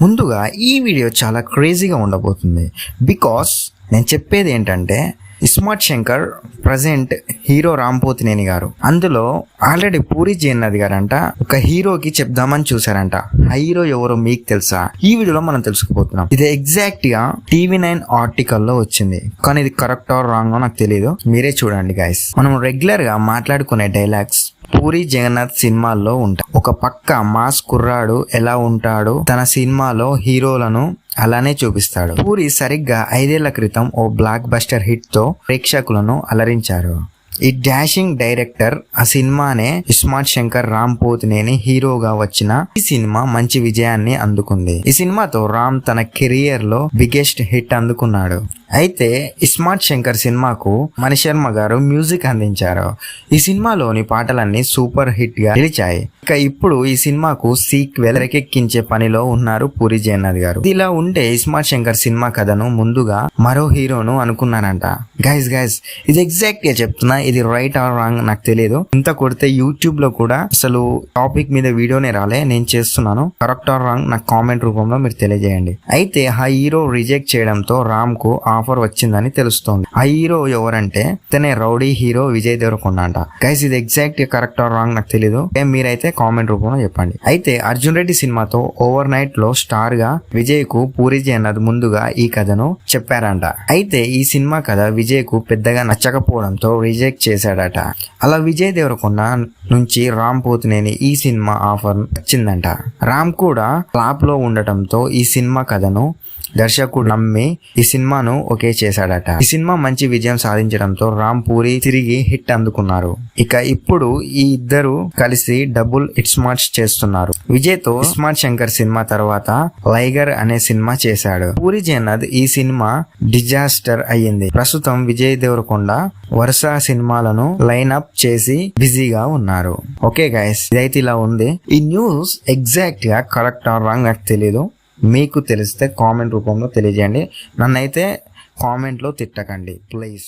ముందుగా ఈ వీడియో చాలా క్రేజీగా ఉండబోతుంది. బికాస్ నేను చెప్పేది ఏంటంటే ఇస్మార్ట్ శంకర్ ప్రజెంట్ హీరో రామ్ పోతినేని గారు అందులో ఆల్రెడీ పూరి జగన్నాథ్ గారంట ఒక హీరోకి చెప్దామని చూసారంట. ఆ హీరో ఎవరో మీకు తెలుసా? ఈ వీడియోలో మనం తెలుసుకోబోతున్నాం. ఇది ఎగ్జాక్ట్ గా TV9 ఆర్టికల్లో వచ్చింది, కానీ ఇది కరెక్ట్ ఆర్ రాంగ్ నాకు తెలియదు. మీరే చూడండి గైస్. మనం రెగ్యులర్ గా మాట్లాడుకునే డైలాగ్స్ పూరి జగన్నాథ్ సినిమాల్లో ఉంటాయి. ఒక పక్క మాస్ కుర్రాడు ఎలా ఉంటాడో తన సినిమాలో హీరోలను అలానే చూపిస్తాడు. పూరి సరిగ్గా 5 ఏళ్ల క్రితం ఓ బ్లాక్ బస్టర్ హిట్ తో ప్రేక్షకులను అలరించారు. ఈ డాషింగ్ డైరెక్టర్ ఆ సినిమానే ఇస్మార్ట్ శంకర్ రామ్ పోతినేని హీరోగా వచ్చిన ఈ సినిమా మంచి విజయాన్ని అందుకుంది. ఈ సినిమాతో రామ్ తన కెరియర్ లో బిగ్గెస్ట్ హిట్ అందుకున్నాడు. అయితే ఇస్మార్ట్ శంకర్ సినిమాకు మణిశర్మ గారు మ్యూజిక్ అందించారు. ఈ సినిమాలోని పాటలన్నీ సూపర్ హిట్ గా నిలిచాయి. ఇక ఇప్పుడు ఈ సినిమాకు సీక్వెల్ తెరకెక్కించే పనిలో ఉన్నారు పూరి జగన్నాథ్ గారు. ఇలా ఉంటే ఇస్మార్ట్ శంకర్ సినిమా కథను ముందుగా మరో హీరోను అనుకున్నారంట. గైస్ ఇది ఎగ్జాక్ట్ గా చెప్తున్నా, ఇది రైట్ ఆర్ రాంగ్ నాకు తెలియదు. ఇంత కొడితే యూట్యూబ్ లో కూడా అసలు టాపిక్ మీద వీడియోనే రాలే. నేను చేస్తున్నాను. కరెక్ట్ ఆర్ రాంగ్ నాకు కామెంట్ రూపంలో మీరు తెలియజేయండి. అయితే ఆ హీరో రిజెక్ట్ చేయడంతో రామ్ కు ఆఫర్ వచ్చిందని తెలుస్తోంది. ఆ హీరో ఎవరంటే తనే రౌడీ హీరో విజయ్ దేవరకొండ అంట. గైస్ ఇది ఎగ్జాక్ట్ కరెక్ట్ ఆర్ రాంగ్ నాకు తెలియదు. మీరైతే కామెంట్ రూపంలో చెప్పండి. అయితే అర్జున్ రెడ్డి సినిమాతో ఓవర్ నైట్ లో స్టార్ గా విజయ్ కు పూరి జగన్నాథ్ ముందుగా ఈ కథను చెప్పారంట. అయితే ఈ సినిమా కథ విజయ్ కు పెద్దగా నచ్చకపోవడంతో రిజెక్ట్ చేశాడట. అలా విజయ్ దేవరకొండ నుంచి రామ్ పోతినేని ఈ సినిమా ఆఫర్ వచ్చిందంట. రామ్ కూడా ఫ్లాప్ లో ఉండటంతో ఈ సినిమా కథను దర్శకుడు నమ్మి ఈ సినిమాను ఓకే చేశాడట. ఈ సినిమా మంచి విజయం సాధించడంతో రామ్ పూరి తిరిగి హిట్ అందుకున్నారు. ఇక ఇప్పుడు ఈ ఇద్దరు కలిసి డబుల్ ఇస్మార్ట్ చేస్తున్నారు. విజయ్ తో ఇస్మార్ట్ శంకర్ సినిమా తర్వాత లైగర్ అనే సినిమా చేశాడు. పూరి జగన్నాథ్ ఈ సినిమా డిజాస్టర్ అయ్యింది. ప్రస్తుతం విజయ్ దేవరకొండ వరుస సినిమాలను లైన్ అప్ చేసి బిజీగా ఉన్నారు. ఓకే గైస్, ఇదైతే ఇలా ఉంది. ఈ న్యూస్ ఎగ్జాక్ట్ గా కరెక్ట్ ఆర్ రాంగ్ నాకు తెలియదు. మీకు తెలిస్తే కామెంట్ రూపంలో తెలియజేయండి. నన్నైతే కామెంట్లో తిట్టకండి ప్లీజ్.